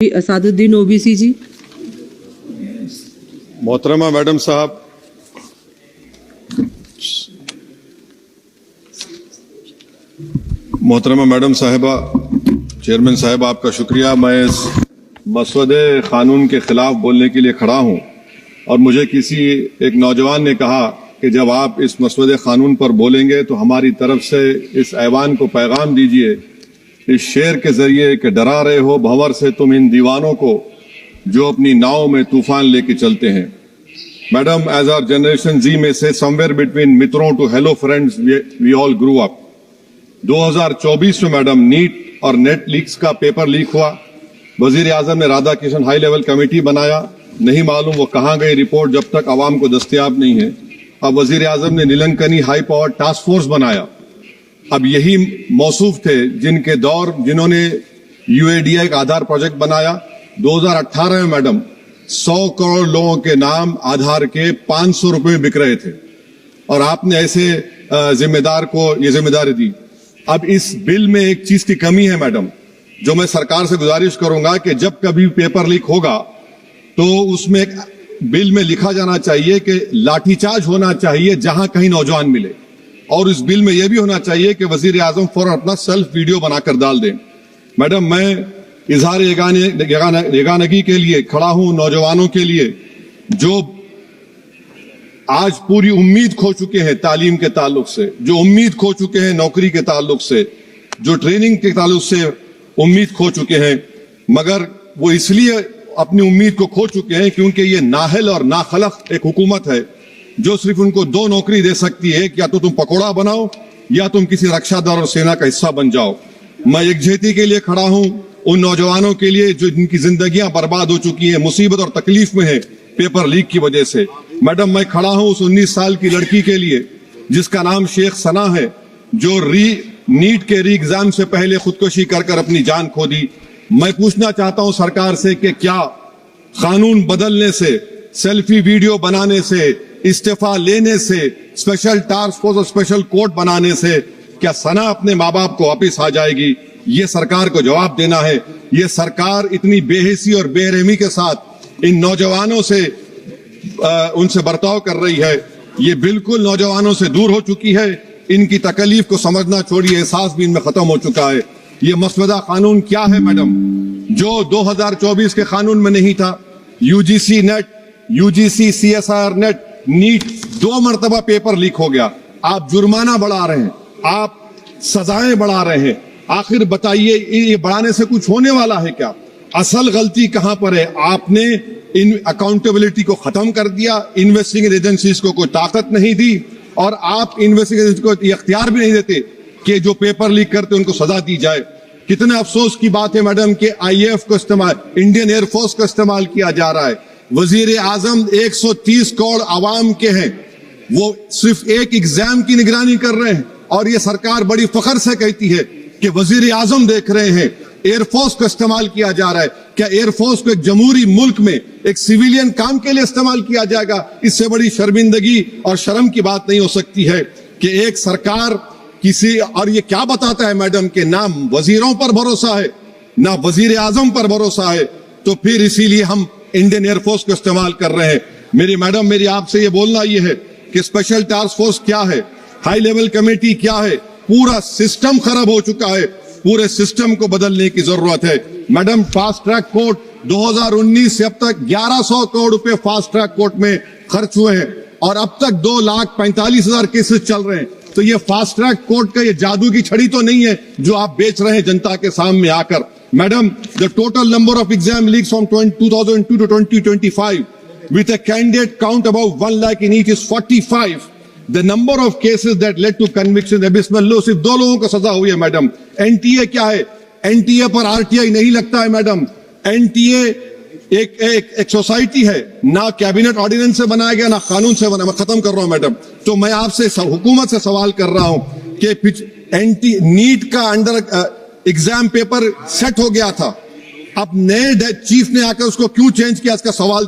Asaduddin OBC जी। मोहतरमा madam साहब, मोहतरमा मैडम साहिबा, चेयरमैन साहब, आपका शुक्रिया। मैं इस मसवदे कानून के खिलाफ बोलने के लिए खड़ा हूं और मुझे किसी एक नौजवान ने कहा कि जब आप इस मसवदे कानून पर बोलेंगे तो हमारी तरफ से इस ऐवान को पैगाम दीजिए इस शेर के जरिए कि डरा रहे हो भंवर से तुम इन दीवानों को जो अपनी नाव में तूफान लेके चलते हैं। Madam, as our generation Z में से समवेयर बिटवीन मित्रों to hello friends we all grew up. 2024 में मैडम नीट और नेट लीक्स का पेपर लीक हुआ। वजीर आजम ने Radha Kishan high level committee बनाया, नहीं मालूम वो कहां गई रिपोर्ट जब तक आवाम को दस्तयाब नहीं है। अब वजीर आजम ने नीलंकनी हाई पावर टास्क फोर्स बनाया। अब यही मौसूफ थे जिनके दौर जिन्होंने यूएडीआई का आधार प्रोजेक्ट बनाया। 2018 में मैडम 100 करोड़ लोगों के नाम आधार के 500 रुपए में बिक रहे थे और आपने ऐसे जिम्मेदार को ये जिम्मेदारी दी। अब इस बिल में एक चीज की कमी है मैडम, जो मैं सरकार से गुजारिश करूंगा कि जब कभी पेपर लीक होगा तो उसमें एक बिल में लिखा जाना चाहिए कि लाठीचार्ज होना चाहिए जहां कहीं नौजवान मिले, और इस बिल में यह भी होना चाहिए कि वजीर आजम फौरन अपना सेल्फ वीडियो बनाकर डाल दें। मैडम, मैं इजहार यगानगी के लिए खड़ा हूं नौजवानों के लिए जो आज पूरी उम्मीद खो चुके हैं तालीम के ताल्लुक से, जो उम्मीद खो चुके हैं नौकरी के ताल्लुक से, जो ट्रेनिंग के ताल्लुक से उम्मीद खो चुके हैं, मगर वो इसलिए अपनी उम्मीद को खो चुके हैं क्योंकि ये नाहल और नाखलक एक हुकूमत है जो सिर्फ उनको दो नौकरी दे सकती है, या तो तुम पकौड़ा बनाओ या तुम किसी रक्षा दल और सेना का हिस्सा बन जाओ। मैं यकजहती के लिए खड़ा हूं उन नौजवानों के लिए जो जिनकी जिंदगियां बर्बाद हो चुकी हैं, मुसीबत और तकलीफ में है पेपर लीक की वजह से। मैडम, मैं खड़ा हूं उस 19 साल की लड़की के लिए जिसका नाम शेख सना है, जो नीट के री एग्जाम से पहले खुदकुशी कर अपनी जान खो दी। मैं पूछना चाहता हूं सरकार से कि क्या कानून बदलने से, सेल्फी वीडियो बनाने से, इस्तीफा लेने से, स्पेशल टास्क फोर्स और स्पेशल कोर्ट बनाने से क्या सना अपने माँ बाप को वापिस आ जाएगी? ये सरकार को जवाब देना है। ये सरकार इतनी बेहिसी और बेरहमी के साथ इन नौजवानों से उनसे बर्ताव कर रही है, ये बिल्कुल नौजवानों से दूर हो चुकी है। इनकी तकलीफ को समझना छोड़िए, एहसास भी इनमें खत्म हो चुका है। ये मसवदा कानून क्या है मैडम, जो 2024 के कानून में नहीं था? UGC NET, UGC CSR NET, NEET 2 मरतबा पेपर लीक हो गया। आप जुर्माना बढ़ा रहे हैं, आप सजाएं बढ़ा रहे हैं। आखिर बताइए, ये बढ़ाने से कुछ होने वाला है क्या? असल गलती कहां पर है? आपने इन अकाउंटेबिलिटी को खत्म कर दिया, इन्वेस्टिगेटिंग एजेंसीज को कोई ताकत नहीं दी, और आप इन्वेस्टिगेशन को इख्तियार भी नहीं देते कि जो पेपर लीक करते उनको सजा दी जाए। कितने अफसोस की बात है मैडम कि आईएएफ को इस्तेमाल, इंडियन एयरफोर्स का इस्तेमाल किया जा रहा है। वजीर आजम 130 करोड़ आवाम के हैं, वो सिर्फ एक एग्जाम की निगरानी कर रहे हैं, और ये सरकार बड़ी फख्र से कहती है कि वजीर आजम देख रहे हैं। एयरफोर्स को इस्तेमाल किया जा रहा है। क्या एयरफोर्स को एक जमहूरी मुल्क में एक सिविलियन काम के लिए इस्तेमाल किया जाएगा? इससे बड़ी शर्मिंदगी और शर्म की बात नहीं हो सकती है कि एक सरकार किसी, और ये क्या बताता है मैडम कि ना वजीरों पर भरोसा है ना वजीर आजम पर भरोसा है, तो फिर इसीलिए हम इंडियन एयरफोर्स को इस्तेमाल कर रहे हैं। मेरी मैडम, मेरी आपसे ये बोलना ये है कि स्पेशल टास्क फोर्स क्या है, हाई लेवल कमेटी क्या है? पूरा सिस्टम खराब हो चुका है, पूरे सिस्टम को बदलने की जरूरत है। मैडम, फास्ट ट्रैक कोर्ट 2019 से अब तक 1100 करोड़ रुपए फास्ट ट्रैक कोर्ट में खर्च हुए हैं, और अब तक 2,45,000 केसेस चल रहे हैं। तो ये फास्ट ट्रैक कोर्ट का ये जादू की छड़ी तो नहीं है जो आप बेच रहे हैं जनता के सामने आकर। Madam, the total number of exam leaks from 2002 to 2025 with a candidate count about 1 lakh in each is 45. The number of cases that led to conviction abysmal low। सिर्फ 2 लोगों को सजा हुई है मैडम। एनटीए क्या है? एनटीए पर RTI नहीं लगता है मैडम। एनटीए एक सोसाइटी है, ना कैबिनेट ऑर्डिनेंस से बनाया गया ना कानून से बना। मैं खत्म कर रहा हूं मैडम। तो मैं आपसे हुकूमत से सवाल कर रहा हूं कि नीट का अंडर एग्जाम पेपर सेट हो गया था, अब नए चीफ ने आकर उसको क्यों चेंज किया? इसका सवाल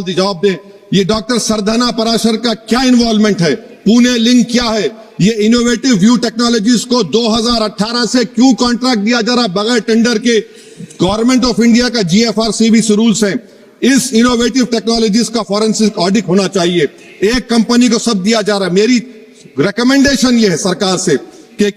जवाब दे। ये डॉक्टर सरदाना पराशर का क्या इन्वॉल्वमेंट है? पुणे लिंक क्या है? ये इनोवेटिव व्यू टेक्नोलॉजीज को 2018 से क्यों कॉन्ट्रैक्ट दिया जा रहा बगैर टेंडर के? गवर्नमेंट ऑफ इंडिया का GFRCBC रूल्स है, इस इनोवेटिव टेक्नोलॉजीज का फॉरेंसिक ऑडिट होना चाहिए। एक कंपनी को सब दिया जा रहा है। मेरी रिकमेंडेशन ये है सरकार से कि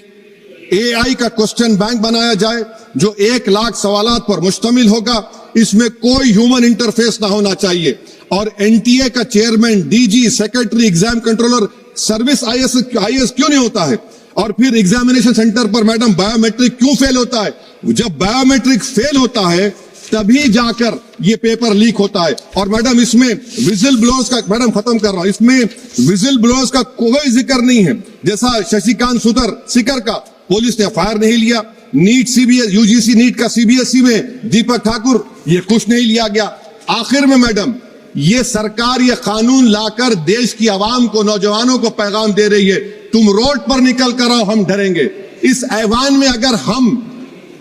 AI का क्वेश्चन बैंक बनाया जाए जो 1 लाख सवालात पर मुश्तमिल होगा, इसमें कोई ह्यूमन इंटरफेस ना होना चाहिए। और NTA का chairman, DG, secretary, exam controller, service IS क्यों नहीं होता है? और फिर एग्जामिनेशन सेंटर पर मैडम बायोमेट्रिक क्यों फेल होता है? जब बायोमेट्रिक फेल होता है तभी जाकर ये पेपर लीक होता है। और मैडम इसमें विजिल ब्लोअर्स का, मैडम खत्म कर रहा हूं, इसमें विजिल ब्लोअर्स का कोई जिक्र नहीं है। जैसा शशिकांत सिकर का पुलिस ने FIR नहीं लिया, नीट UGC नीट का CBSE में दीपक ठाकुर, ये कुछ नहीं लिया गया। आखिर में मैडम ये सरकार ये कानून लाकर देश की आवाम को, नौजवानों को पैगाम दे रही है, तुम रोड पर निकल कर आओ, हम डरेंगे। इस ऐवान में अगर हम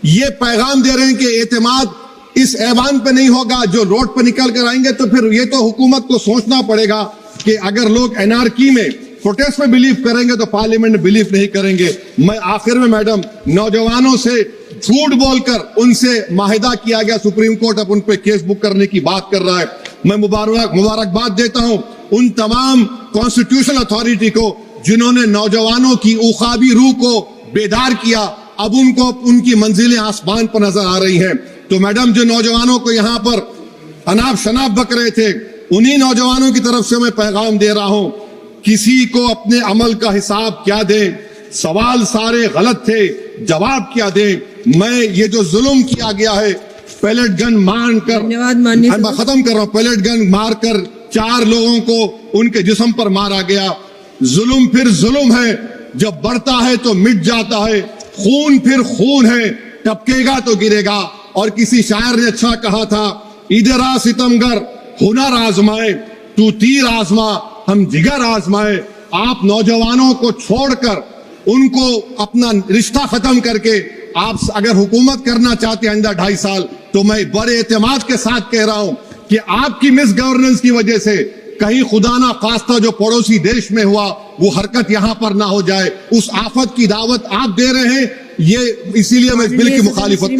ये पैगाम दे रहे हैं कि एतमाद इस ऐवान पे नहीं होगा, जो रोड पर निकल कर आएंगे, तो फिर ये तो हुकूमत को सोचना पड़ेगा कि अगर लोग एनआरकी में, प्रोटेस्ट में बिलीव करेंगे तो पार्लियामेंट में बिलीव नहीं करेंगे। मैं आखिर में मैडम नौजवानों से झूठ बोलकर उनसे माहिदा किया गया, सुप्रीम कोर्ट अब उन पे केस बुक करने की बात कर रहा है। मैं मुबारकबाद देता हूं उन तमाम कॉन्स्टिट्यूशनल अथॉरिटी को जिन्होंने नौजवानों की उखाबी रूह को बेदार किया। अब उनको उनकी मंजिलें आसमान पर नजर आ रही हैं। तो मैडम जो नौजवानों को यहां पर अनाप शनाप बक रहे थे, उन्हीं नौजवानों की तरफ से मैं पैगाम दे रहा हूं, किसी को अपने अमल का हिसाब क्या दें, सवाल सारे गलत थे, जवाब क्या दें। मैं ये जो जुल्म किया गया है, पैलेट गन मारकर, मैं खत्म कर रहा हूं, पैलेट गन मारकर 4 लोगों को उनके जिस्म पर मारा गया। जुल्म फिर जुल्म है, जब बढ़ता है तो मिट जाता है। खून फिर खून है, टपकेगा तो गिरेगा। और किसी शायर ने अच्छा कहा था, इधर आ सितमगर हुनर आजमाए, तू तीर आजमा हम जिगर आजमाए। आप नौजवानों को छोड़कर उनको अपना रिश्ता खत्म करके आप अगर हुकूमत करना चाहते हैं आइंदा 2.5 साल, तो मैं बड़े एतमाद के साथ कह रहा हूं कि आपकी मिस गवर्नेंस की वजह से कहीं खुदा ना खास्ता जो पड़ोसी देश में हुआ वो हरकत यहां पर ना हो जाए। उस आफत की दावत आप दे रहे हैं, ये इसीलिए मैं इस बिल की मुखालिफत